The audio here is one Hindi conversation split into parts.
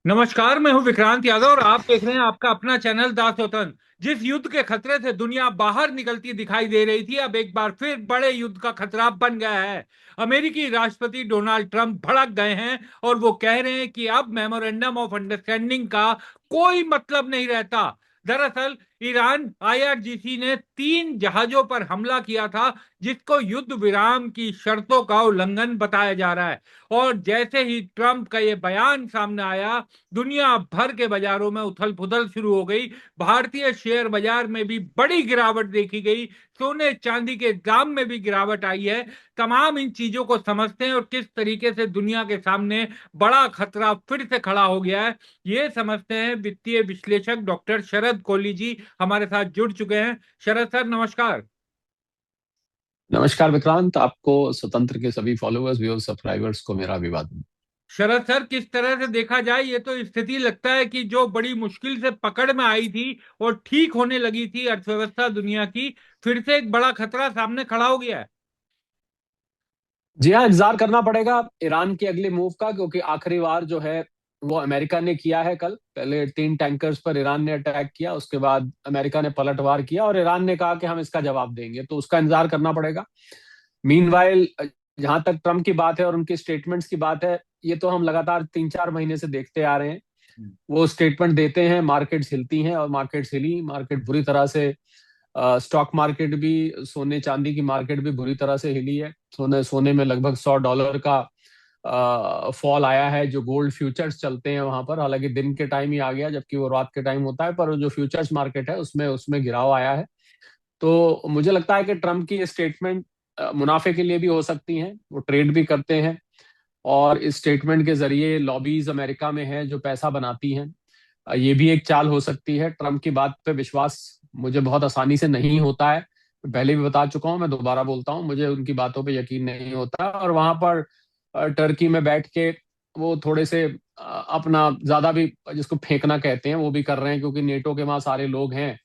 नमस्कार। मैं हूं विक्रांत यादव और आप देख रहे हैं आपका अपना चैनल दासोतन। जिस युद्ध के खतरे से दुनिया बाहर निकलती दिखाई दे रही थी, अब एक बार फिर बड़े युद्ध का खतरा बन गया है। अमेरिकी राष्ट्रपति डोनाल्ड ट्रंप भड़क गए हैं और वो कह रहे हैं कि अब मेमोरेंडम ऑफ अंडरस्टैंडिंग का कोई मतलब नहीं रहता। दरअसल ईरान आईआरजीसी ने 3 जहाजों पर हमला किया था, जिसको युद्ध विराम की शर्तों का उल्लंघन बताया जा रहा है। और जैसे ही ट्रंप का ये बयान सामने आया, दुनिया भर के बाजारों में उथल पुथल शुरू हो गई। भारतीय शेयर बाजार में भी बड़ी गिरावट देखी गई। सोने चांदी के दाम में भी गिरावट आई है। तमाम इन चीजों को समझते हैं और किस तरीके से दुनिया के सामने बड़ा खतरा फिर से खड़ा हो गया है, ये समझते हैं वित्तीय विश्लेषक डॉक्टर शरद कोहली जी हमारे साथ जुड़ चुके हैं। शरद सर, नमस्कार। नमस्कार विक्रांत। आपको, स्वतंत्र के सभी फॉलोअर्स, व्यूअर्स, सब्सक्राइबर्स को मेरा अभिवादन। शरद सर, किस तरह से देखा जाए, ये तो स्थिति लगता है कि जो बड़ी मुश्किल से पकड़ में आई थी और ठीक होने लगी थी अर्थव्यवस्था दुनिया की, फिर से एक बड़ा खतरा सामने खड़ा हो गया है। जी हाँ, इंतजार करना पड़ेगा ईरान के अगले मूव का, क्योंकि आखिरी बार जो है वो अमेरिका ने किया है। कल पहले 3 टैंकर्स पर ईरान ने अटैक किया, उसके बाद अमेरिका ने पलटवार किया और ईरान ने कहा कि हम इसका जवाब देंगे, तो उसका इंतजार करना पड़ेगा। मीनवाइल, जहां तक ट्रम्प की बात है और उनके स्टेटमेंट्स की बात है, ये तो हम लगातार 3-4 महीने से देखते आ रहे हैं। वो स्टेटमेंट देते हैं, मार्केट्स हिलती हैं और मार्केट्स हिली, मार्केट बुरी तरह से। स्टॉक मार्केट भी, सोने चांदी की मार्केट भी बुरी तरह से हिली है। सोने सोने में लगभग $100 का फॉल आया है। जो गोल्ड फ्यूचर्स चलते हैं वहां पर, हालांकि दिन के टाइम ही आ गया, जबकि वो रात के टाइम होता है, पर जो फ्यूचर्स मार्केट है उसमें उसमें गिराव आया है। तो मुझे लगता है कि ट्रम्प की ये स्टेटमेंट मुनाफे के लिए भी हो सकती हैं। वो ट्रेड भी करते हैं और इस स्टेटमेंट के जरिए लॉबीज अमेरिका में है जो पैसा बनाती हैं। ये भी एक चाल हो सकती है। ट्रम्प की बात पे विश्वास मुझे बहुत आसानी से नहीं होता है। पहले भी बता चुका हूं, मैं दोबारा बोलता हूं, मुझे उनकी बातों पे यकीन नहीं होता। और वहां पर टर्की में बैठ के वो थोड़े से अपना ज्यादा भी, जिसको फेंकना कहते हैं, वो भी कर रहे हैं, क्योंकि नेटो के वहां सारे लोग हैं।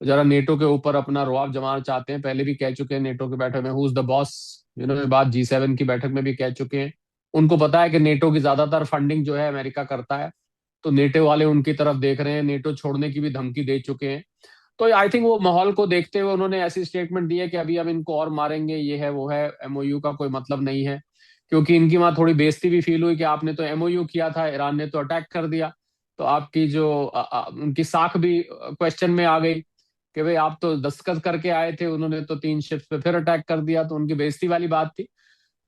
जरा नेटो के ऊपर अपना रुआब जमाना चाहते हैं। पहले भी कह चुके हैं नेटो की बैठक में, हु इज द बॉस, ये बात G7 की बैठक में भी कह चुके हैं। उनको पता है कि नेटो की ज्यादातर फंडिंग जो है अमेरिका करता है, तो नेटो वाले उनकी तरफ देख रहे हैं। नेटो छोड़ने की भी धमकी दे चुके हैं। तो आई थिंक वो माहौल को देखते हुए उन्होंने ऐसी स्टेटमेंट दी है कि अभी हम इनको और मारेंगे, ये है वो है, एमओयू का कोई मतलब नहीं है। क्योंकि इनकी वहां थोड़ी बेइज्जती भी फील हुई कि आपने तो एमओयू किया था, ईरान ने तो अटैक कर दिया। तो आपकी जो उनकी साख भी क्वेश्चन में आ गई कि भाई आप तो दस्तखत करके आए थे, उन्होंने तो 3 शिप्स पे फिर अटैक कर दिया। तो उनकी बेइज्जती वाली बात थी।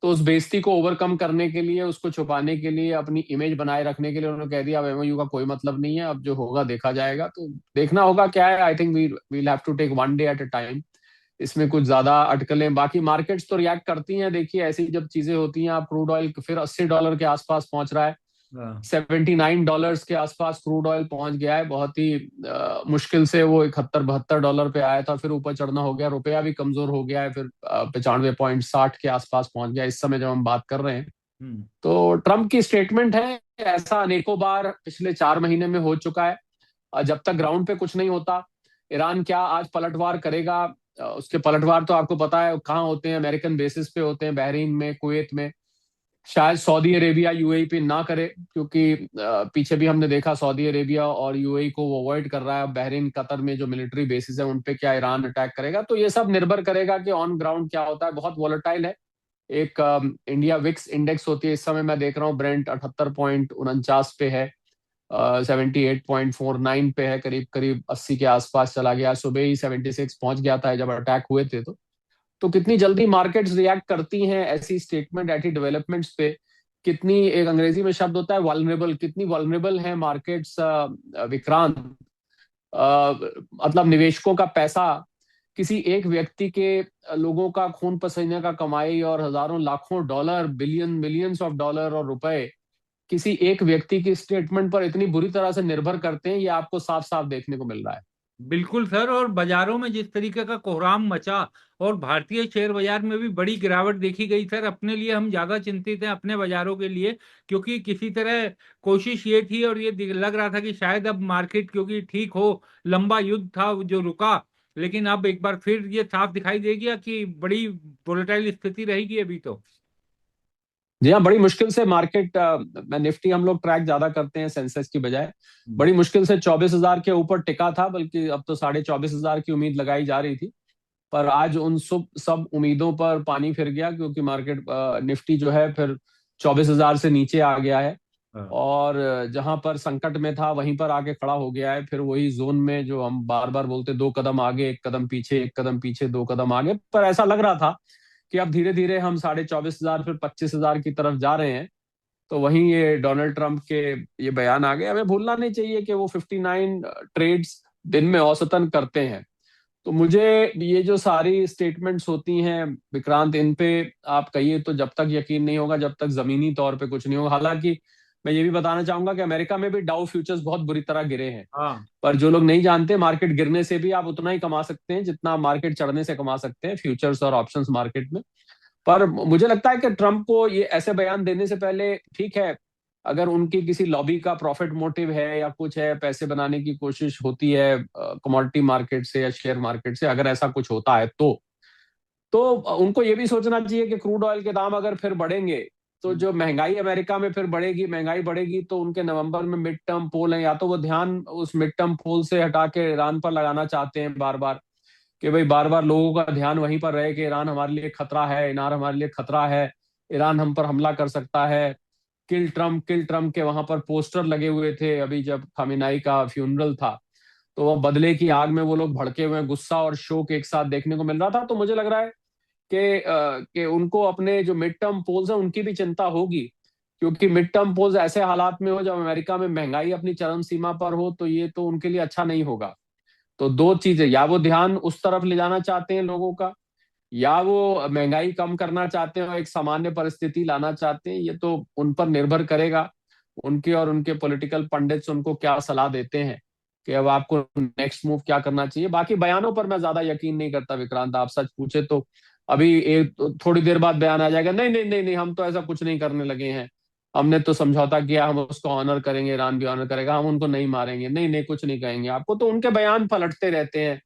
तो उस बेइज्जती को ओवरकम करने के लिए, उसको छुपाने के लिए, अपनी इमेज बनाए रखने के लिए उन्होंने कह दिया अब एमओयू का कोई मतलब नहीं है, अब जो होगा देखा जाएगा। तो देखना होगा क्या है। I think we will have to take one day at a time. इसमें कुछ ज्यादा अटकलें, बाकी मार्केट्स तो रिएक्ट करती हैं। देखिए, ऐसी जब चीजें होती हैं, आप क्रूड ऑयल फिर $80 के आसपास पहुंच रहा है। हाँ। $79 के आसपास क्रूड ऑयल पहुंच गया है। बहुत ही मुश्किल से वो 71-72 पे आया था, फिर ऊपर चढ़ना हो गया। रुपया भी कमजोर हो गया है, फिर 95.60 के आसपास पहुंच गया इस समय जब हम बात कर रहे हैं। हम्म। तो ट्रम्प की स्टेटमेंट है, ऐसा अनेकों बार पिछले 4 महीने में हो चुका है। जब तक ग्राउंड पे कुछ नहीं होता, ईरान क्या आज पलटवार करेगा? उसके पलटवार तो आपको पता है कहाँ होते हैं, अमेरिकन बेसिस पे होते हैं, बहरीन में, कुवैत में। शायद सऊदी अरेबिया यूएई पे ना करे, क्योंकि पीछे भी हमने देखा सऊदी अरेबिया और यूएई को वो अवॉइड कर रहा है। बहरीन, कतर में जो मिलिट्री बेसिस है उन पे क्या ईरान अटैक करेगा? तो ये सब निर्भर करेगा कि ऑन ग्राउंड क्या होता है। बहुत वॉलेटाइल है। एक इंडिया विक्स इंडेक्स होती है, इस समय मैं देख रहा हूँ ब्रेंट 78.49 पे है, 78.49 पे है, करीब करीब 80 के आसपास चला गया। सुबह ही 76 पहुंच गया था जब अटैक हुए थे। तो कितनी जल्दी मार्केट्स रिएक्ट करती हैं ऐसी स्टेटमेंट, ऐसी डेवलपमेंट्स पे। कितनी, एक अंग्रेजी में शब्द होता है वल्नरेबल, कितनी वल्नरेबल है मार्केट्स विक्रांत। मतलब निवेशकों का पैसा किसी एक व्यक्ति के, लोगों का खून पसीने का कमाई और हजारों लाखों डॉलर, बिलियंस ऑफ डॉलर और रुपए किसी एक व्यक्ति की स्टेटमेंट पर इतनी बुरी तरह से निर्भर करते हैं, ये आपको साफ साफ देखने को मिल रहा है। बिल्कुल सर। और बाजारों में जिस तरीके का कोहराम मचा और भारतीय शेयर बाजार में भी बड़ी गिरावट देखी गई सर, अपने लिए हम ज्यादा चिंतित हैं, अपने बाजारों के लिए। क्योंकि किसी तरह कोशिश ये थी और ये लग रहा था कि शायद अब मार्केट क्योंकि ठीक हो, लंबा युद्ध था जो रुका, लेकिन अब एक बार फिर ये साफ दिखाई देगी कि बड़ी वोलेटाइल स्थिति रहेगी अभी तो। जी हाँ, बड़ी मुश्किल से मार्केट, मैं निफ्टी हम लोग ट्रैक ज्यादा करते हैं सेंसेक्स की बजाय, बड़ी मुश्किल से 24,000 के ऊपर टिका था, बल्कि अब तो 24,500 की उम्मीद लगाई जा रही थी। पर आज उन सब उम्मीदों पर पानी फिर गया, क्योंकि मार्केट निफ्टी जो है फिर 24,000 से नीचे आ गया है। हाँ। और जहां पर संकट में था वहीं पर आके खड़ा हो गया है, फिर वही जोन में जो हम बार बार बोलते, 2 कदम आगे 1 कदम पीछे, 1 कदम पीछे 2 कदम आगे। पर ऐसा लग रहा था कि अब धीरे धीरे हम 24,500 फिर 25,000 की तरफ जा रहे हैं। तो वहीं ये डोनाल्ड ट्रंप के ये बयान आ गए। हमें भूलना नहीं चाहिए कि वो 59 ट्रेड्स दिन में औसतन करते हैं। तो मुझे ये जो सारी स्टेटमेंट्स होती हैं विक्रांत, इन पे आप कहिए तो जब तक यकीन नहीं होगा, जब तक जमीनी तौर पे कुछ नहीं होगा। हालांकि मैं ये भी बताना चाहूंगा कि अमेरिका में भी डाउ फ्यूचर्स बहुत बुरी तरह गिरे हैं। हाँ। पर जो लोग नहीं जानते, मार्केट गिरने से भी आप उतना ही कमा सकते हैं जितना मार्केट चढ़ने से कमा सकते हैं, फ्यूचर्स और ऑप्शंस मार्केट में। पर मुझे लगता है कि ट्रंप को ये ऐसे बयान देने से पहले, ठीक है, अगर उनकी किसी लॉबी का प्रॉफिट मोटिव है या कुछ है, पैसे बनाने की कोशिश होती है कमोडिटी मार्केट से या शेयर मार्केट से, अगर ऐसा कुछ होता है तो उनको ये भी सोचना चाहिए कि क्रूड ऑयल के दाम अगर फिर बढ़ेंगे तो जो महंगाई अमेरिका में फिर बढ़ेगी, महंगाई बढ़ेगी तो उनके नवंबर में मिड टर्म पोल है, या तो वो ध्यान उस मिड टर्म पोल से हटा के ईरान पर लगाना चाहते हैं बार बार, कि भाई बार बार लोगों का ध्यान वहीं पर रहे कि ईरान हमारे लिए खतरा है, ईरान हमारे लिए खतरा है, ईरान हम पर हमला कर सकता है। किल ट्रम्प के वहां पर पोस्टर लगे हुए थे अभी जब खामेनेई का फ्यूनरल था। तो वो बदले की आग में वो लोग भड़के हुए हैं, गुस्सा और शोक एक साथ देखने को मिल रहा था। तो मुझे लग रहा है कि उनको अपने जो मिड टर्म पोल्स हैं उनकी भी चिंता होगी, क्योंकि मिड टर्म पोल्स ऐसे हालात में हो जब अमेरिका में महंगाई अपनी चरम सीमा पर हो, तो ये तो उनके लिए अच्छा नहीं होगा। तो दो चीजें, या वो ध्यान उस तरफ ले जाना चाहते हैं लोगों का, या वो महंगाई कम करना चाहते हैं और एक सामान्य परिस्थिति लाना चाहते हैं। ये तो उन पर निर्भर करेगा, उनके और उनके पॉलिटिकल पंडित्स उनको क्या सलाह देते हैं कि अब आपको नेक्स्ट मूव क्या करना चाहिए। बाकी बयानों पर मैं ज्यादा यकीन नहीं करता विक्रांत, आप सच पूछे तो अभी एक थोड़ी देर बाद बयान आ जाएगा, नहीं नहीं नहीं नहीं, हम तो ऐसा कुछ नहीं करने लगे हैं, हमने तो समझौता किया, हम उसको ऑनर करेंगे, ईरान भी ऑनर करेगा, हम उनको नहीं मारेंगे, नहीं नहीं कुछ नहीं कहेंगे आपको। तो उनके बयान पलटते रहते हैं।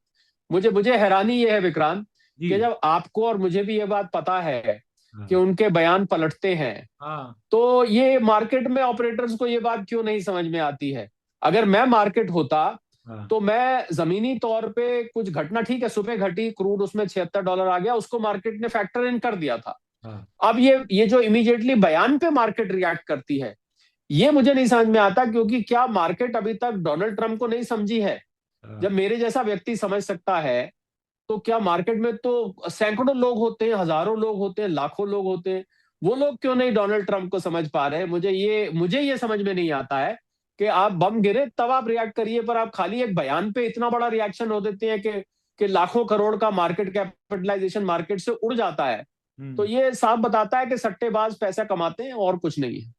मुझे मुझे हैरानी ये है विक्रांत जी। कि जब आपको और मुझे भी ये बात पता है कि हाँ। उनके बयान पलटते हैं, हाँ। तो ये मार्केट में ऑपरेटर्स को ये बात क्यों नहीं समझ में आती है। अगर मैं मार्केट होता हाँ। तो मैं जमीनी तौर पे कुछ घटना, ठीक है सुबह घटी क्रूड उसमें $76 आ गया, उसको मार्केट ने फैक्टर इन कर दिया था। हाँ। अब ये जो इमीडिएटली बयान पे मार्केट रिएक्ट करती है, ये मुझे नहीं समझ में आता, क्योंकि क्या मार्केट अभी तक डोनाल्ड ट्रंप को नहीं समझी है। हाँ। जब मेरे जैसा व्यक्ति समझ सकता है, तो क्या मार्केट में तो सैकड़ों लोग होते हैं, हजारों लोग होते हैं, लाखों लोग होते हैं, वो लोग क्यों नहीं डोनाल्ड ट्रंप को समझ पा रहे हैं। मुझे ये समझ में नहीं आता है कि आप बम गिरे तब आप रिएक्ट करिए, पर आप खाली एक बयान पे इतना बड़ा रिएक्शन हो देते हैं कि लाखों करोड़ का मार्केट कैपिटलाइजेशन मार्केट से उड़ जाता है। तो हम्म। ये साफ बताता है कि सट्टेबाज पैसा कमाते हैं और कुछ नहीं है।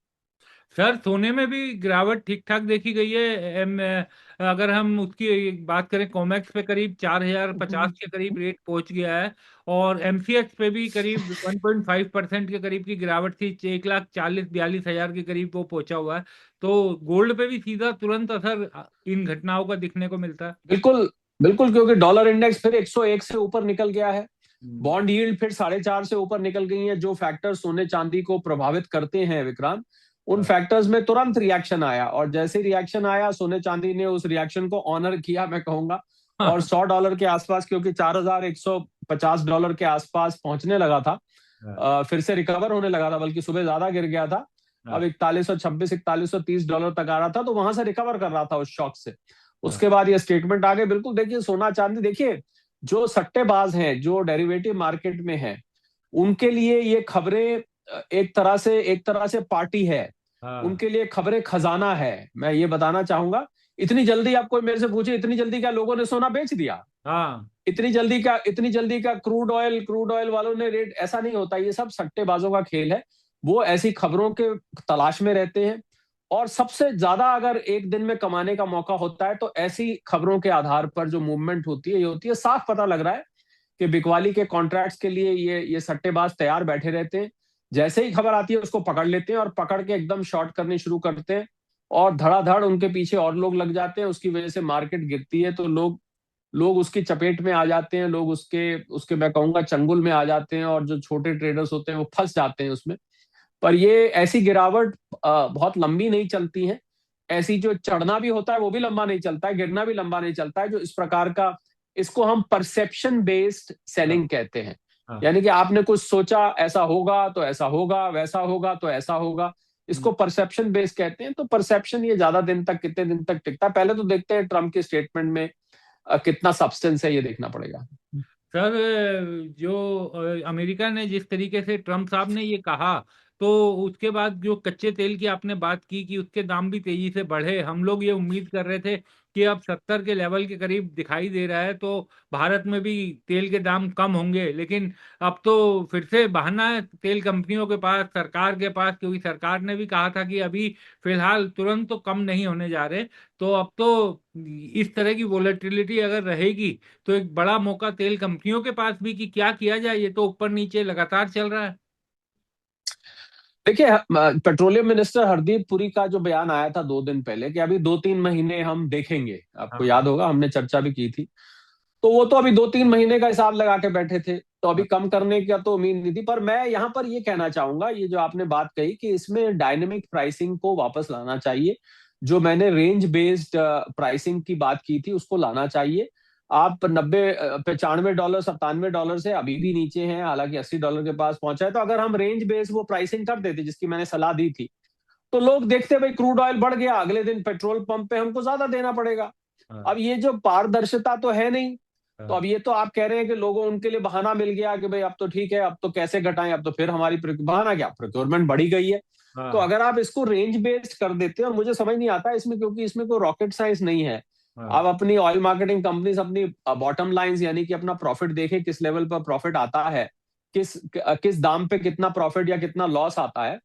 सर, सोने में भी गिरावट ठीक ठाक देखी गई है। अगर हम उसकी बात करें, कॉमेक्स पे करीब 4,050 के करीब रेट पहुंच गया है। और एमसीएक्स पे भी करीब 1.5% के करीब की गिरावट थी, 1,40,42,000 के करीब वो पहुंचा हुआ है। तो गोल्ड पे भी सीधा तुरंत असर इन घटनाओं का दिखने को मिलता है। बिल्कुल बिल्कुल, क्योंकि डॉलर इंडेक्स फिर 101 से ऊपर निकल गया है, हम्म। बॉन्ड यील्ड फिर 4.5 से ऊपर निकल गई है। जो फैक्टर्स सोने चांदी को प्रभावित करते हैं विक्रांत, उन हाँ। फैक्टर्स में तुरंत रिएक्शन आया, और जैसे रिएक्शन आया सोने चांदी ने उस रिएक्शन को ऑनर किया, मैं कहूंगा। और $100 के आसपास, क्योंकि $4,150 के आसपास पहुंचने लगा था, हाँ। फिर से रिकवर होने लगा था, बल्कि सुबह ज्यादा गिर गया था। अब हाँ। 4126 $4130 तक आ रहा था, तो वहां से रिकवर कर रहा था उस शॉक से। हाँ। उसके बाद ये स्टेटमेंट आ गए। बिल्कुल, देखिए सोना चांदी, देखिए जो सट्टेबाज हैं, जो डेरिवेटिव मार्केट में हैं, उनके लिए ये खबरें एक तरह से पार्टी है। हाँ। उनके लिए खबरें खजाना है। मैं ये बताना चाहूंगा, इतनी जल्दी आप कोई मेरे से पूछे, इतनी जल्दी क्या लोगों ने सोना बेच दिया, हाँ। इतनी जल्दी का क्रूड ऑयल वालों ने रेट, ऐसा नहीं होता। ये सब सट्टेबाजों का खेल है। वो ऐसी खबरों के तलाश में रहते हैं, और सबसे ज्यादा अगर एक दिन में कमाने का मौका होता है तो ऐसी खबरों के आधार पर जो मूवमेंट होती है, ये होती है। साफ पता लग रहा है कि बिकवाली के कॉन्ट्रैक्ट्स के लिए ये सट्टेबाज तैयार बैठे रहते हैं। जैसे ही खबर आती है उसको पकड़ लेते हैं, और पकड़ के एकदम शॉर्ट करने शुरू करते हैं, और धड़ाधड़ उनके पीछे और लोग लग जाते हैं। उसकी वजह से मार्केट गिरती है, तो लोग लोग उसकी चपेट में आ जाते हैं, लोग उसके उसके मैं कहूंगा चंगुल में आ जाते हैं, और जो छोटे ट्रेडर्स होते हैं वो फंस जाते हैं उसमें। पर ये ऐसी गिरावट बहुत लंबी नहीं चलती है। ऐसी जो चढ़ना भी होता है वो भी लंबा नहीं चलता है, गिरना भी लंबा नहीं चलता है। जो इस प्रकार का, इसको हम परसेप्शन बेस्ड हाँ सेलिंग कहते हैं। हाँ। यानी कि आपने कुछ सोचा ऐसा होगा तो ऐसा होगा, वैसा होगा तो ऐसा होगा, हम्म। इसको परसेप्शन बेस्ड कहते हैं। तो परसेप्शन ये ज्यादा दिन तक, कितने दिन तक टिकता है, पहले तो देखते हैं ट्रम्प के स्टेटमेंट में कितना सब्सटेंस है, ये देखना पड़ेगा। सर, जो अमेरिका ने जिस तरीके से ट्रम्प साहब ने ये कहा, तो उसके बाद जो कच्चे तेल की आपने बात की कि उसके दाम भी तेजी से बढ़े, हम लोग ये उम्मीद कर रहे थे कि अब 70 के लेवल के करीब दिखाई दे रहा है, तो भारत में भी तेल के दाम कम होंगे। लेकिन अब तो फिर से बहाना है तेल कंपनियों के पास, सरकार के पास, क्योंकि सरकार ने भी कहा था कि अभी फिलहाल तुरंत तो कम नहीं होने जा रहे। तो अब तो इस तरह की वोलेटिलिटी अगर रहेगी तो एक बड़ा मौका तेल कंपनियों के पास भी कि क्या किया जाए, ये तो ऊपर नीचे लगातार चल रहा है। देखिए, पेट्रोलियम मिनिस्टर हरदीप पुरी का जो बयान आया था 2 दिन पहले कि अभी 2-3 महीने हम देखेंगे, आपको हाँ याद होगा हमने चर्चा भी की थी। तो वो तो अभी 2-3 महीने का हिसाब लगा के बैठे थे, तो अभी हाँ कम करने का तो उम्मीद नहीं थी। पर मैं यहाँ पर ये कहना चाहूंगा, ये जो आपने बात कही कि इसमें डायनेमिक प्राइसिंग को वापस लाना चाहिए। जो मैंने रेंज बेस्ड प्राइसिंग की बात की थी उसको लाना चाहिए। आप 90, $95, $97 से अभी भी नीचे हैं, हालांकि $80 के पास पहुंचा है। तो अगर हम रेंज बेस्ड वो प्राइसिंग कर देते जिसकी मैंने सलाह दी थी, तो लोग देखते भाई क्रूड ऑयल बढ़ गया, अगले दिन पेट्रोल पंप पे हमको ज्यादा देना पड़ेगा। हाँ अब ये जो पारदर्शिता तो है नहीं। तो हाँ अब ये तो आप कह रहे हैं कि लोगों, उनके लिए बहाना मिल गया कि भाई अब तो ठीक है, अब तो कैसे घटाएं, अब तो फिर हमारी बहाना क्या, प्रोक्योरमेंट बढ़ी गई है। तो हाँ अगर आप इसको रेंज बेस्ड कर देते हैं, और मुझे समझ नहीं आता इसमें, क्योंकि इसमें कोई रॉकेट साइंस नहीं है। हाँ आप अपनी ऑयल मार्केटिंग कंपनीज अपनी बॉटम लाइंस, यानी कि अपना प्रॉफिट देखें, किस लेवल पर प्रॉफिट आता है, किस किस दाम पे कितना प्रॉफिट या कितना लॉस आता है।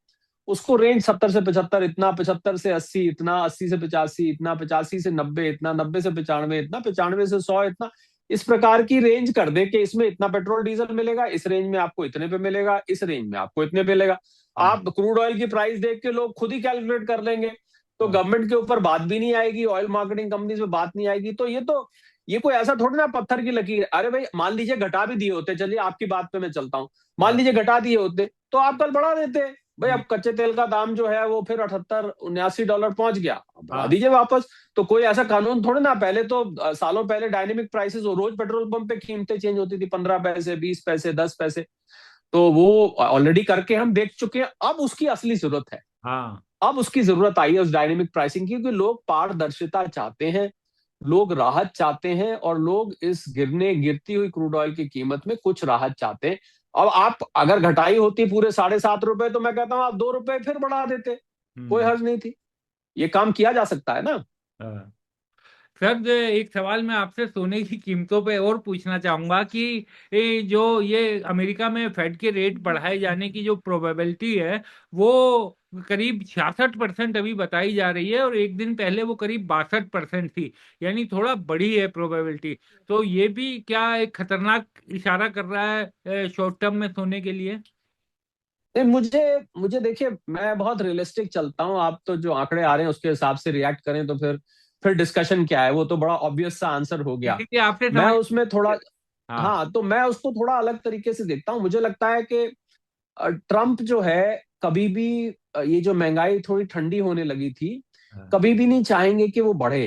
उसको रेंज 70 से 75 इतना, 75 से 80 इतना, 80 से 85 इतना, 85 से 90 इतना, 90 से 95 इतना, 95 से 100 इतना, इस प्रकार की रेंज कर दे कि इसमें इतना पेट्रोल डीजल मिलेगा, इस रेंज में आपको इतने पे मिलेगा, इस रेंज में आपको इतने पे मिलेगा। हाँ आप क्रूड ऑयल की प्राइस देख के लोग खुद ही कैलकुलेट कर लेंगे। तो हाँ गवर्नमेंट के ऊपर बात भी नहीं आएगी, ऑयल मार्केटिंग कंपनीज पे बात नहीं आएगी। तो ये कोई ऐसा थोड़ी ना पत्थर की लकीर। अरे भाई, मान लीजिए घटा भी दिए होते, चलिए आपकी बात पे मैं चलता हूँ, मान हाँ लीजिए घटा दिए होते तो आप कल बढ़ा देते। भाई हम्म, अब कच्चे तेल का दाम जो है वो फिर 78-79 डॉलर पहुंच गया, अब बढ़ा हाँ दीजिए वापस। तो कोई ऐसा कानून थोड़े ना, पहले तो सालों पहले डायनेमिक प्राइसेस, रोज पेट्रोल पंप पे कीमतें चेंज होती थी, 15 पैसे, 20 पैसे, 10 पैसे। तो वो ऑलरेडी करके हम देख चुके हैं। अब उसकी असली जरूरत है, हाँ अब उसकी जरूरत आई है उस डायनेमिक प्राइसिंग की, क्योंकि लोग पारदर्शिता चाहते हैं, लोग राहत चाहते हैं, और लोग इस गिरती हुई क्रूड ऑयल की कीमत में कुछ राहत चाहते हैं। अब आप अगर घटाई होती पूरे ₹7.5, तो मैं कहता हूं आप ₹2 फिर बढ़ा देते, कोई हम्म, हर्ज नहीं थी। ये काम किया जा सकता है ना। हाँ। सर, एक सवाल मैं आपसे सोने की कीमतों पे और पूछना चाहूंगा कि ये अमेरिका में फेड के रेट बढ़ाए जाने की जो प्रोबेबिलिटी है, वो करीब 66% अभी बताई जा रही है, और एक दिन पहले वो करीब 62% थी। यानी थोड़ा बढ़ी है प्रोबेबिलिटी। तो ये भी क्या एक खतरनाक इशारा कर रहा है शॉर्ट टर्म में सोने के लिए? नहीं, मुझे मुझे देखिए, मैं बहुत रियलिस्टिक चलता हूँ। आप तो जो आंकड़े आ रहे हैं उसके हिसाब से रिएक्ट करें तो फिर डिस्कशन क्या है, वो तो बड़ा ऑब्वियस सा आंसर हो गया। इसीलिए आपसे मैं समझ। उसमें थोड़ा, हाँ हाँ, तो मैं उसको थोड़ा अलग तरीके से देखता हूँ। मुझे लगता है कि ट्रम्प जो है, कभी भी ये जो महंगाई थोड़ी ठंडी होने लगी थी, हाँ कभी भी नहीं चाहेंगे कि वो बढ़े।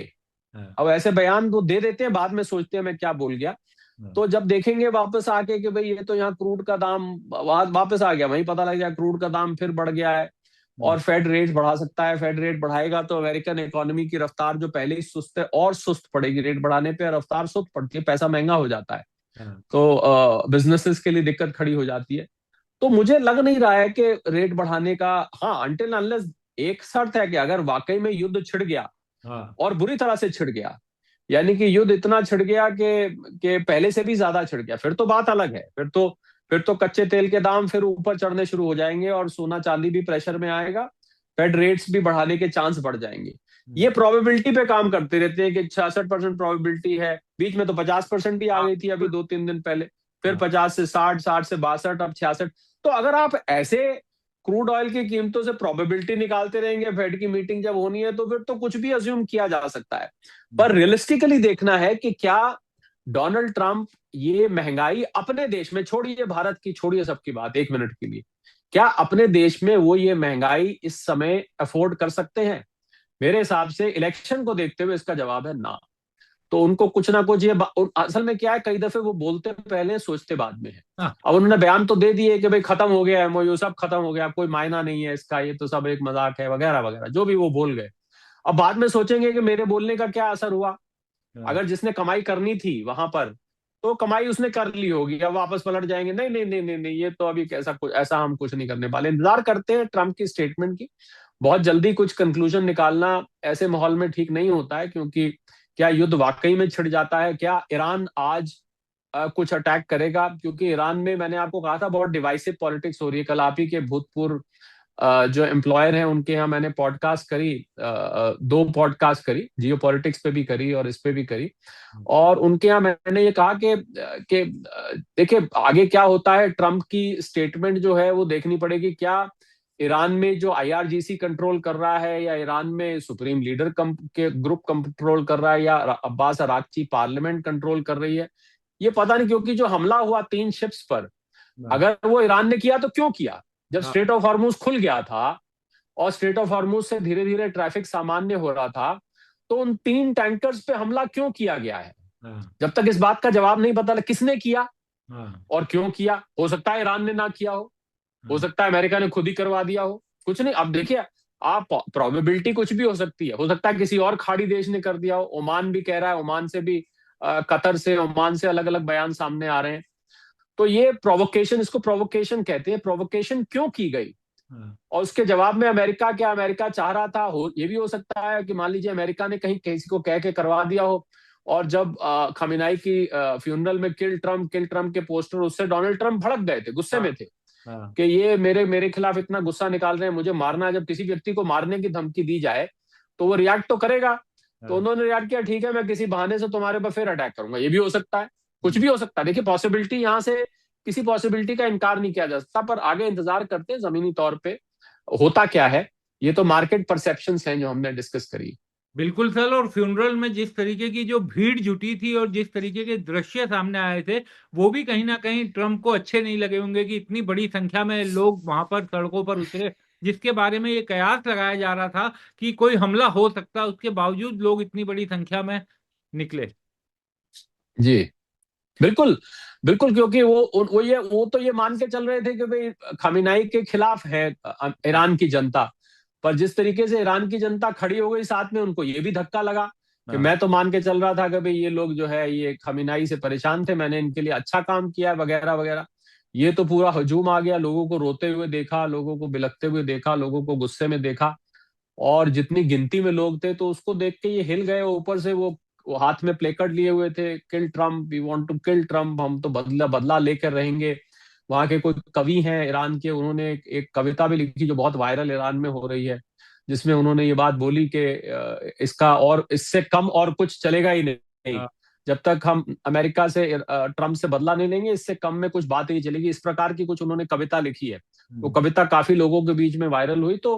हाँ अब ऐसे बयान वो दे देते हैं, बाद में सोचते हैं मैं क्या बोल गया। हाँ तो जब देखेंगे वापस आके कि भाई ये तो यहाँ क्रूड का दाम वापस आ गया, वहीं पता लग जाए क्रूड का दाम फिर बढ़ गया है, हम्म, और फेड रेट बढ़ा सकता है। फेड रेट बढ़ाएगा तो अमेरिकन इकोनॉमी की रफ्तार जो पहले ही सुस्त है और सुस्त पड़ेगी। रेट बढ़ाने पे रफ्तार सुस्त पड़ती है, पैसा महंगा हो जाता है, हाँ तो बिजनेसेस के लिए दिक्कत खड़ी हो जाती है। तो मुझे लग नहीं रहा है कि रेट बढ़ाने का, हाँ, अनटिल अनलेस एक शर्त है कि अगर वाकई में युद्ध छिड़ गया, हाँ और बुरी तरह से छिड़ गया, यानी कि युद्ध इतना छिड़ गया कि पहले से भी ज्यादा छिड़ गया, फिर तो बात अलग है। फिर तो कच्चे तेल के दाम फिर ऊपर चढ़ने शुरू हो जाएंगे, और सोना चांदी भी प्रेशर में आएगा, फेड रेट्स भी बढ़ाने के चांस बढ़ जाएंगे। हम्म, ये प्रोबेबिलिटी पे काम करते रहते हैं कि 66% प्रोबेबिलिटी है, बीच में तो 50% भी आ हाँ गई थी अभी 2-3 दिन पहले, फिर हाँ 50 से 60, 60 से 62, अब 66। तो अगर आप ऐसे क्रूड ऑयल की कीमतों से प्रोबेबिलिटी निकालते रहेंगे, फेड की मीटिंग जब होनी है तो फिर तो कुछ भी अज्यूम किया जा सकता है। हम्म, पर रियलिस्टिकली देखना है कि क्या डोनाल्ड ट्रंप ये महंगाई अपने देश में, छोड़िए भारत की, छोड़िए सबकी बात 1 मिनट के लिए, क्या अपने देश में वो ये महंगाई इस समय अफोर्ड कर सकते हैं? मेरे हिसाब से इलेक्शन को देखते हुए इसका जवाब है ना। तो उनको कुछ ना कुछ असल में क्या है, कई दफे वो बोलते पहले सोचते बाद में है। हाँ, अब उन्होंने बयान तो दे दिए कि भाई खत्म हो गया एमओयू, सब खत्म हो गया, कोई मायना नहीं है इसका, ये तो सब एक मजाक है वगैरह वगैरह, जो भी वो बोल गए। अब बाद में सोचेंगे कि मेरे बोलने का क्या असर हुआ। हाँ, अगर जिसने कमाई करनी थी वहां पर, तो कमाई उसने कर ली होगी, अब वापस पलट जाएंगे, नहीं नहीं नहीं नहीं नहीं, ये तो अभी कैसा कुछ ऐसा हम कुछ नहीं करने वाले। इंतजार करते हैं ट्रम्प की स्टेटमेंट की। बहुत जल्दी कुछ कंक्लूजन निकालना ऐसे माहौल में ठीक नहीं होता है, क्योंकि क्या युद्ध वाकई में छिड़ जाता है? क्या ईरान आज कुछ अटैक करेगा? क्योंकि ईरान में मैंने आपको कहा था बहुत डिवाइसिव पॉलिटिक्स हो रही है। कल आप ही के भूतपूर्व जो एम्प्लॉयर हैं उनके यहाँ मैंने पॉडकास्ट करी, दो पॉडकास्ट करी, जियो पॉलिटिक्स पे भी करी और इस पे भी करी। और उनके यहाँ मैंने ये कहा कि देखिए आगे क्या होता है। ट्रम्प की स्टेटमेंट जो है वो देखनी पड़ेगी। क्या ईरान में जो आईआरजीसी कंट्रोल कर रहा है, या ईरान में सुप्रीम लीडर के ग्रुप कंट्रोल कर रहा है, या अब्बास अराक्ची पार्लियामेंट कंट्रोल कर रही है, ये पता नहीं। क्योंकि जो हमला हुआ 3 शिप्स पर, हाँ, अगर वो ईरान ने किया तो क्यों किया? जब हाँ, स्ट्रेट ऑफ हॉर्मूज खुल गया था और स्ट्रेट ऑफ हॉर्मूज से धीरे धीरे ट्रैफिक सामान्य हो रहा था, तो उन 3 टैंकर्स पे हमला क्यों किया गया है? हाँ, जब तक इस बात का जवाब नहीं पता किसने किया हाँ, और क्यों किया। हो सकता है ईरान ने ना किया हो हाँ, सकता है अमेरिका ने खुद ही करवा दिया हो, कुछ नहीं। अब देखिए, आप प्रोबेबिलिटी कुछ भी हो सकता है किसी और खाड़ी देश ने कर दिया हो। ओमान भी कह रहा है, ओमान से भी कतर से, ओमान से अलग अलग बयान सामने आ रहे हैं। तो ये प्रोवोकेशन, इसको प्रोवोकेशन कहते हैं। प्रोवोकेशन क्यों की गई? हाँ, और उसके जवाब में अमेरिका, क्या अमेरिका चाह रहा था? ये भी हो सकता है कि मान लीजिए अमेरिका ने कहीं किसी को कह के करवा दिया हो, और जब खमीनाई की फ्यूनरल में किल ट्रम्प के पोस्टर, उससे डोनाल्ड ट्रम्प भड़क गए थे, गुस्से हाँ, में थे हाँ, कि ये मेरे खिलाफ इतना गुस्सा निकाल रहे हैं, मुझे मारना है। जब किसी व्यक्ति को मारने की धमकी दी जाए तो वो रिएक्ट तो करेगा। तो हाँ। उन्होंने रिएक्ट किया, ठीक है मैं किसी बहाने से तुम्हारे पर फिर अटैक करूंगा। ये भी हो सकता है, कुछ भी हो सकता है। देखिए पॉसिबिलिटी यहाँ से, किसी पॉसिबिलिटी का इनकार नहीं किया जा सकता, पर आगे इंतजार करते हैं जमीनी तौर पे होता क्या है। ये तो मार्केट परसेप्शंस हैं जो हमने डिस्कस करी। बिल्कुल सर, और फ्यूनरल में जिस तरीके की जो भीड़ जुटी थी और जिस तरीके के दृश्य सामने आए थे, वो भी कहीं ना कहीं ट्रम्प को अच्छे नहीं लगे होंगे कि इतनी बड़ी संख्या में लोग वहां पर सड़कों पर उतरे, जिसके बारे में ये कयास लगाया जा रहा था कि कोई हमला हो सकता है, उसके बावजूद लोग इतनी बड़ी संख्या में निकले। जी बिल्कुल, बिल्कुल। क्योंकि वो तो ये मान के चल रहे थे कि भाई खमीनाई के खिलाफ है हाँ, ईरान की जनता। पर जिस तरीके से ईरान की जनता खड़ी हो गई साथ में, उनको ये भी धक्का लगा कि हाँ, मैं तो मान के चल रहा था कि भाई ये लोग जो है ये खमीनाई से परेशान थे, मैंने इनके लिए अच्छा काम किया वगैरह वगैरह। ये तो पूरा हजूम आ गया, लोगों को रोते हुए देखा, लोगों को बिलखते हुए देखा, लोगों को गुस्से में देखा। और जितनी गिनती में लोग थे तो उसको देख के ये हिल गए। ऊपर से वो हाथ में प्लेकार्ड लिए हुए थे, kill Trump, we want to kill Trump, हम तो बदला बदला लेकर रहेंगे। वहां के कोई कवि हैं ईरान के, उन्होंने एक कविता भी लिखी जो बहुत वायरल ईरान में हो रही है, जिसमें उन्होंने ये बात बोली कि इसका और इससे कम और कुछ चलेगा ही नहीं। हाँ, जब तक हम अमेरिका से ट्रम्प से बदला नहीं लेंगे, इससे कम में कुछ बात नहीं चलेगी। इस प्रकार की कुछ उन्होंने कविता लिखी है। वो हम्म, कविता काफी लोगों के बीच में वायरल हुई। तो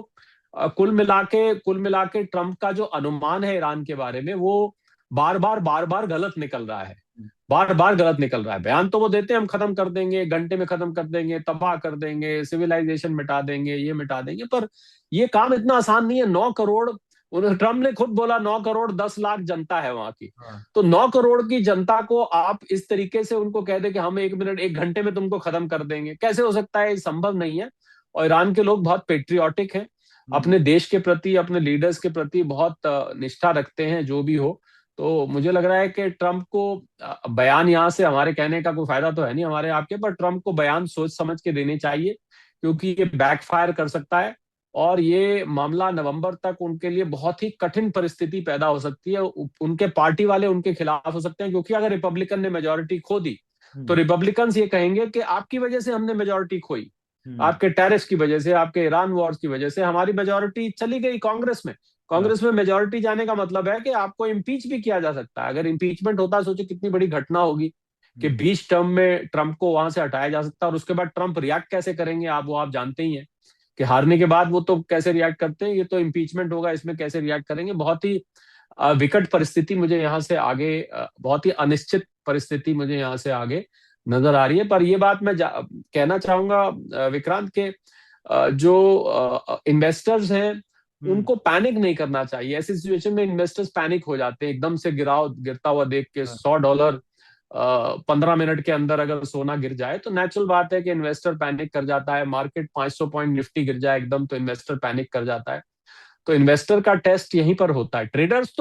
कुल मिला के ट्रम्प का जो अनुमान है ईरान के बारे में, वो बार बार गलत निकल रहा है। बार बार गलत निकल रहा है। बयान तो वो देते हैं हम खत्म कर देंगे, घंटे में खत्म कर देंगे, तबाह कर देंगे, सिविलाइजेशन मिटा देंगे, ये मिटा देंगे, पर ये काम इतना आसान नहीं है। 9 करोड़, उन्होंने ट्रम्प ने खुद बोला 9 करोड़ 10 लाख जनता है वहां की। हाँ, तो 9 करोड़ की जनता को आप इस तरीके से उनको कह दे कि हम 1 मिनट 1 घंटे में तुमको खत्म कर देंगे, कैसे हो सकता है? ये संभव नहीं है। और ईरान के लोग बहुत पेट्रियाटिक हैं, हम्म, अपने देश के प्रति, अपने लीडर्स के प्रति बहुत निष्ठा रखते हैं, जो भी हो। तो मुझे लग रहा है कि ट्रम्प को बयान, यहाँ से हमारे कहने का कोई फायदा तो है नहीं हमारे आपके, पर ट्रम्प को बयान सोच समझ के देने चाहिए, क्योंकि ये बैकफायर कर सकता है। और ये मामला नवंबर तक उनके लिए बहुत ही कठिन परिस्थिति पैदा हो सकती है। उनके पार्टी वाले उनके खिलाफ हो सकते हैं, क्योंकि अगर रिपब्लिकन ने मेजोरिटी खो दी तो हम्म, रिपब्लिकन्स ये कहेंगे कि आपकी वजह से हमने मेजोरिटी खोई, हम्म, आपके टैरिफ की वजह से, आपके ईरान वॉर्स की वजह से हमारी मेजोरिटी चली गई कांग्रेस में। हाँ, कांग्रेस में मेजोरिटी जाने का मतलब है कि आपको इम्पीच भी किया जा सकता है। अगर इम्पीचमेंट होता है, सोचो कितनी बड़ी घटना होगी कि हम्म, 20 टर्म में ट्रंप को वहां से हटाया जा सकता है। और उसके बाद ट्रंप रिएक्ट कैसे करेंगे, आप जानते ही हैं कि हारने के बाद वो तो कैसे रिएक्ट करते हैं। ये तो इम्पीचमेंट होगा, इसमें कैसे रिएक्ट करेंगे। बहुत ही विकट परिस्थिति मुझे यहाँ से आगे, बहुत ही अनिश्चित परिस्थिति मुझे यहाँ से आगे नजर आ रही है। पर ये बात मैं कहना चाहूंगा विक्रांत के जो इन्वेस्टर्स हैं हम्म। उनको पैनिक नहीं करना चाहिए। ऐसी सिचुएशन में इन्वेस्टर्स पैनिक हो जाते हैं, एकदम से गिरता हुआ देख के हाँ। $100 15 मिनट के अंदर अगर सोना गिर जाए तो नेचुरल बात है कि इन्वेस्टर पैनिक कर जाता है। मार्केट 500 पॉइंट निफ्टी गिर जाए एकदम तो इन्वेस्टर पैनिक कर जाता है। तो इन्वेस्टर का टेस्ट यहीं पर होता है। ट्रेडर्स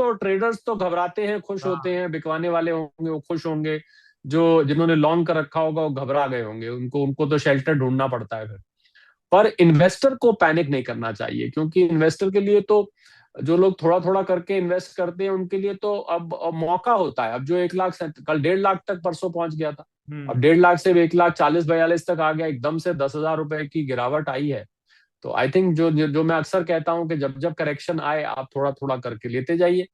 तो घबराते हैं, खुश होते हाँ। हैं, बिकवाने वाले होंगे वो खुश होंगे, जो जिन्होंने लॉन्ग कर रखा होगा वो घबरा गए होंगे, उनको उनको तो शेल्टर ढूंढना पड़ता है फिर। पर इन्वेस्टर को पैनिक नहीं करना चाहिए, क्योंकि इन्वेस्टर के लिए तो, जो लोग थोड़ा थोड़ा करके इन्वेस्ट करते हैं उनके लिए तो अब मौका होता है। अब जो 1 लाख कल 1.5 लाख तक परसों पहुंच गया था, अब हम्म। 1.5 लाख से 1 लाख 40 42 तक आ गया, एकदम से 10,000 रुपए की गिरावट आई है। तो आई थिंक जो मैं अक्सर कहता हूं कि जब जब करेक्शन आए आप थोड़ा थोड़ा करके लेते जाइए।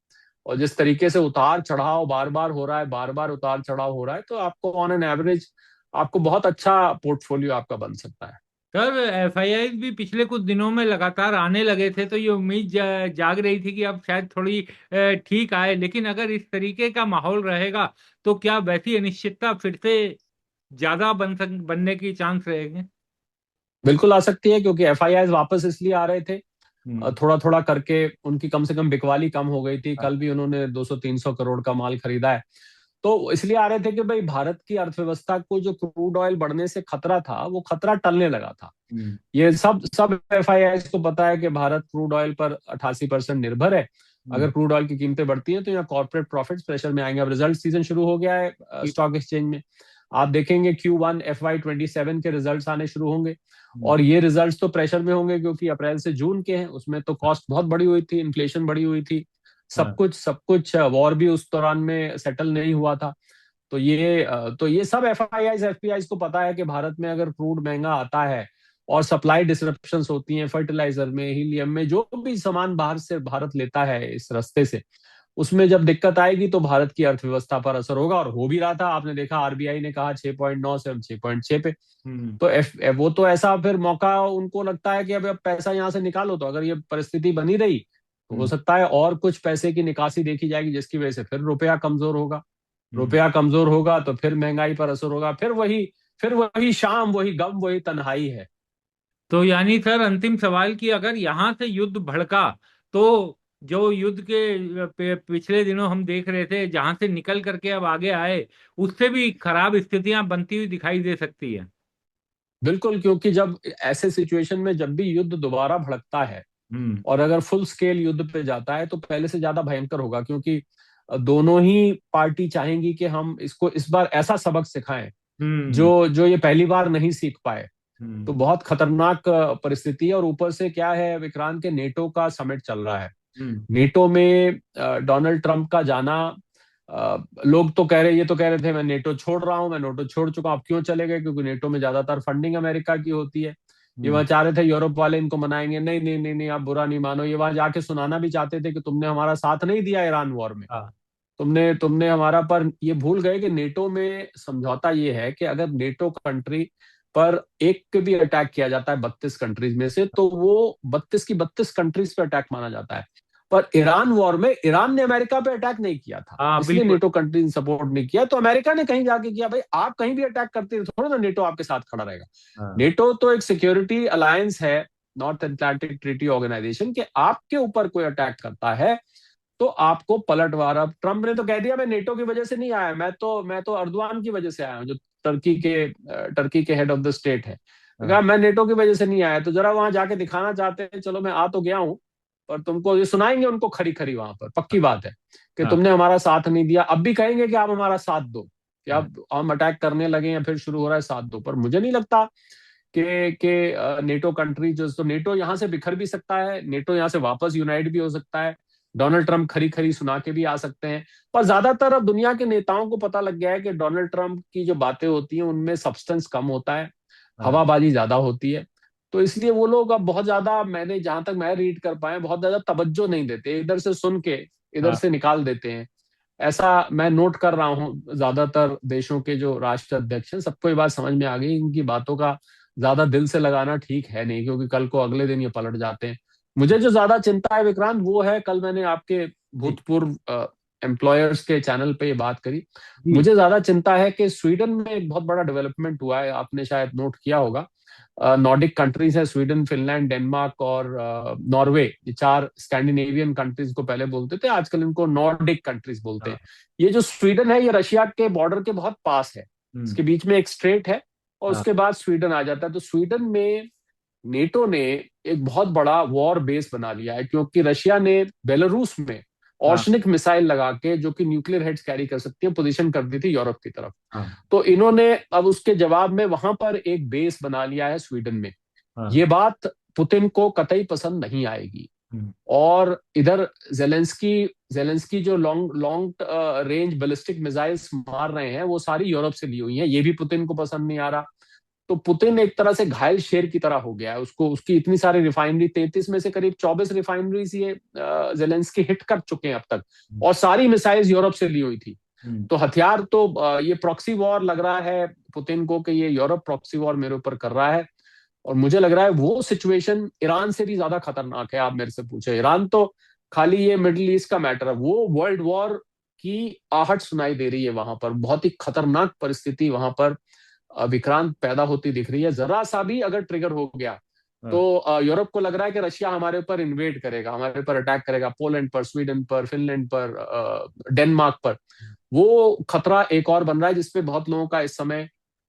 और जिस तरीके से उतार चढ़ाव बार बार हो रहा है, बार बार उतार चढ़ाव हो रहा है, तो आपको ऑन एन एवरेज आपको बहुत अच्छा पोर्टफोलियो आपका बन सकता है। सर, एफआईआई भी पिछले कुछ दिनों में लगातार आने लगे थे, तो ये उम्मीद जाग रही थी कि अब शायद थोड़ी ठीक आए, लेकिन अगर इस तरीके का माहौल रहेगा तो क्या वैसी अनिश्चितता फिर से ज्यादा बनने की चांस रहेंगे? बिल्कुल आ सकती है, क्योंकि एफआईआई वापस इसलिए आ रहे थे, हम्म। थोड़ा थोड़ा करके उनकी कम से कम बिकवाली कम हो गई थी। हाँ। कल भी उन्होंने 200 300 करोड़ का माल खरीदा है। तो इसलिए आ रहे थे कि भाई भारत की अर्थव्यवस्था को जो क्रूड ऑयल बढ़ने से खतरा था वो खतरा टलने लगा था। हम्म। ये सब सब एफआईआई को पता है कि भारत क्रूड ऑयल पर 88% निर्भर है। हम्म। अगर क्रूड ऑयल की कीमतें बढ़ती हैं तो यहाँ कॉर्पोरेट प्रॉफिट्स प्रेशर में आएंगे। अब रिजल्ट सीजन शुरू हो गया है स्टॉक एक्सचेंज में। आप देखेंगे Q1 FY27 के रिजल्ट्स आने शुरू होंगे, हम्म। और ये रिजल्ट्स तो प्रेशर में होंगे क्योंकि अप्रैल से जून के हैं, उसमें तो कॉस्ट बहुत बड़ी हुई थी, इन्फ्लेशन बड़ी हुई थी, हाँ। सब कुछ वॉर भी उस दौरान में सेटल नहीं हुआ था। तो ये सब एफआईआई एफपीआई को पता है कि भारत में अगर क्रूड महंगा आता है और सप्लाई डिसरप्शंस होती हैं, फर्टिलाइजर में, हीलियम में, जो भी सामान बाहर से भारत लेता है इस रास्ते से, उसमें जब दिक्कत आएगी तो भारत की अर्थव्यवस्था पर असर होगा। और हो भी रहा था, आपने देखा आरबीआई ने कहा 6.9 से हम 6.6 पे। हम्म। तो वो तो ऐसा फिर मौका उनको लगता है कि अब पैसा यहाँ से निकालो। तो अगर ये परिस्थिति बनी रही तो हो हम्म। सकता है और कुछ पैसे की निकासी देखी जाएगी, जिसकी वजह से फिर रुपया कमजोर होगा। हम्म। रुपया कमजोर होगा तो फिर महंगाई पर असर होगा, फिर वही शाम, वही गम, वही तन्हाई है। तो यानी सर, अंतिम सवाल की अगर यहाँ से युद्ध भड़का तो जो युद्ध के पिछले दिनों हम देख रहे थे, जहां से निकल करके अब आगे आए, उससे भी खराब स्थितियां बनती हुई दिखाई दे सकती है। बिल्कुल, क्योंकि जब ऐसे सिचुएशन में जब भी युद्ध दोबारा भड़कता है हम्म। और अगर फुल स्केल युद्ध पे जाता है तो पहले से ज्यादा भयंकर होगा, क्योंकि दोनों ही पार्टी चाहेंगी कि हम इसको इस बार ऐसा सबक सिखाएं हम्म। जो जो ये पहली बार नहीं सीख पाए। तो हम्म। बहुत खतरनाक परिस्थिति है। और ऊपर से क्या है विक्रांत, के नेटो का समिट चल रहा है। हम्म। नेटो में डोनाल्ड ट्रंप का जाना, लोग तो कह रहे, ये तो कह रहे थे मैं नेटो छोड़ रहा हूं, मैं नेटो छोड़ चुका हूं। आप क्यों चले गए? क्योंकि नेटो में ज्यादातर फंडिंग अमेरिका की होती है। ये हम्म। वहां चाह रहे थे यूरोप वाले इनको मनाएंगे, नहीं नहीं नहीं नहीं आप बुरा नहीं मानो। ये वहां जाके सुनाना भी चाहते थे कि तुमने हमारा साथ नहीं दिया ईरान वॉर में, हाँ। तुमने तुमने हमारा। पर ये भूल गए कि नेटो में समझौता ये है कि अगर नेटो कंट्री पर एक पे भी अटैक किया जाता है 32 कंट्रीज में से, तो वो 32 की 32 कंट्रीज पे अटैक माना जाता है। पर ईरान वॉर में ईरान ने अमेरिका पे अटैक नहीं किया था, हाँ, इसलिए बिल्कुल। नेटो कंट्री ने सपोर्ट नहीं किया। तो अमेरिका ने कहीं जाके किया, भाई आप कहीं भी अटैक करते हैं थोड़ा ना नेटो आपके साथ खड़ा रहेगा। हाँ। नेटो तो एक सिक्योरिटी अलायंस है, नॉर्थ अटलांटिक ट्रीटी ऑर्गेनाइजेशन, के आपके ऊपर कोई अटैक करता है तो आपको पलटवार। अब ट्रंप ने तो कह दिया मैं नेटो की वजह से नहीं आया, मैं तो अर्दवान की वजह से आया हूं, जो टर्की के हेड ऑफ द स्टेट है। तो कहा हाँ। मैं नेटो की वजह से नहीं आया। तो जरा वहां जाके दिखाना चाहते हैं, चलो मैं आ तो गया हूं, पर तुमको ये सुनाएंगे उनको खरी खरी वहां पर, पक्की बात है कि हाँ। तुमने हमारा साथ नहीं दिया। अब भी कहेंगे कि आप हमारा साथ दो, कि हाँ। अब हम अटैक करने लगे या फिर शुरू हो रहा है, साथ दो। पर मुझे नहीं लगता कि नेटो कंट्री जो, तो नेटो यहाँ से बिखर भी सकता है, नेटो यहाँ से वापस यूनाइट भी हो सकता है, डोनाल्ड ट्रंप खरी खरी सुना के भी आ सकते हैं। पर ज्यादातर अब दुनिया के नेताओं को पता लग गया है कि डोनाल्ड ट्रंप की जो बातें होती हैं उनमें सब्सटेंस कम होता है, हाँ। हवाबाजी ज्यादा होती है। तो इसलिए वो लोग अब बहुत ज्यादा, मैंने जहां तक मैं रीड कर पाया, बहुत ज्यादा तवज्जो नहीं देते, इधर से सुन के इधर हाँ। से निकाल देते हैं। ऐसा मैं नोट कर रहा हूँ, ज्यादातर देशों के जो राष्ट्र अध्यक्ष हैं सबको ये बात समझ में आ गई, इनकी बातों का ज्यादा दिल से लगाना ठीक है नहीं, क्योंकि कल को अगले दिन ये पलट जाते हैं। मुझे जो ज्यादा चिंता है विक्रांत, वो है, कल मैंने आपके जी। भूतपूर्व एम्प्लॉयर्स के चैनल पे ये बात करी। जी। मुझे ज्यादा चिंता है कि स्वीडन में एक बहुत बड़ा डेवलपमेंट हुआ है, आपने शायद नोट किया होगा। नॉर्डिक कंट्रीज है, स्वीडन, फिनलैंड, डेनमार्क और नॉर्वे। ये 4 स्कैंडिनेवियन कंट्रीज को पहले बोलते थे, आजकल इनको नॉर्डिक कंट्रीज बोलते हैं। हाँ। ये जो स्वीडन है ये रशिया के बॉर्डर के बहुत पास है, हम्म। इसके बीच में एक स्ट्रेट है और हाँ। उसके बाद स्वीडन आ जाता है। तो स्वीडन में नेटो ने एक बहुत बड़ा वॉर बेस बना लिया है, क्योंकि रशिया ने बेलारूस में हाँ। ऑर्शनिक मिसाइल लगा के, जो कि न्यूक्लियर हेड्स कैरी कर सकती है, पोजीशन कर दी थी यूरोप की तरफ। हाँ। तो इन्होंने अब उसके जवाब में वहां पर एक बेस बना लिया है स्वीडन में। हाँ। ये बात पुतिन को कतई पसंद नहीं आएगी। हम्म। और इधर जेलेंस्की जेलेंस्की जो long long range ballistic missiles मार रहे हैं वो सारी यूरोप से ली हुई हैं, ये भी पुतिन को पसंद नहीं आ रहा। तो पुतिन एक तरह से घायल शेर की तरह हो गया है। उसको उसकी इतनी सारी रिफाइनरी, 33 में से करीब 24 रिफाइनरीज ये जेलेंस्की हिट कर चुके हैं अब तक, और सारी मिसाइल्स यूरोप से ली हुई थी। हम्म। तो हथियार तो ये प्रॉक्सी वॉर लग रहा है पुतिन को कि ये यूरोप प्रॉक्सी वॉर मेरे ऊपर कर रहा है। और मुझे लग रहा है वो सिचुएशन ईरान से भी ज्यादा खतरनाक है। आप मेरे से पूछे, ईरान तो खाली ये मिडिल ईस्ट का मैटर है, वो वर्ल्ड वॉर की आहट सुनाई दे रही है वहां पर। बहुत ही खतरनाक परिस्थिति वहां पर विक्रांत पैदा होती दिख रही है। जरा सा भी अगर ट्रिगर हो गया तो हाँ। यूरोप को लग रहा है कि रशिया हमारे ऊपर इन्वेड करेगा, हमारे ऊपर अटैक करेगा, पोलैंड पर, स्वीडन पर, फिनलैंड पर, डेनमार्क पर। वो खतरा एक और बन रहा है जिसपे बहुत लोगों का इस समय,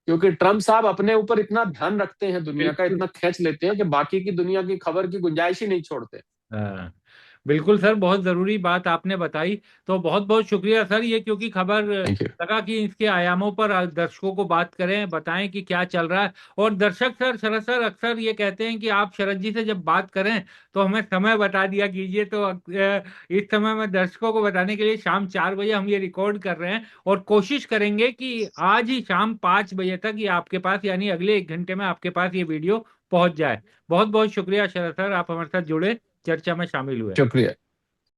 क्योंकि ट्रम्प साहब अपने ऊपर इतना ध्यान रखते हैं, दुनिया का बिल्कुल। इतना खींच लेते हैं कि बाकी की दुनिया की खबर की गुंजाइश ही नहीं छोड़ते। हाँ, बिल्कुल सर, बहुत जरूरी बात आपने बताई। तो बहुत बहुत शुक्रिया सर, ये क्योंकि खबर थैंक यू। लगा कि इसके आयामों पर दर्शकों को बात करें, बताएं कि क्या चल रहा है। और दर्शक सर, शरद सर अक्सर ये कहते हैं कि आप शरद जी से जब बात करें तो हमें समय बता दिया कीजिए। तो इस समय मैं दर्शकों को बताने के लिए शाम 4 बजे हम ये रिकॉर्ड कर रहे हैं, और कोशिश करेंगे कि आज ही शाम 5 बजे तक ये आपके पास, यानी अगले 1 घंटे में आपके पास ये वीडियो पहुंच जाए। बहुत बहुत शुक्रिया शरद सर, आप हमारे साथ जुड़े, चर्चा में शामिल हुए। शुक्रिया।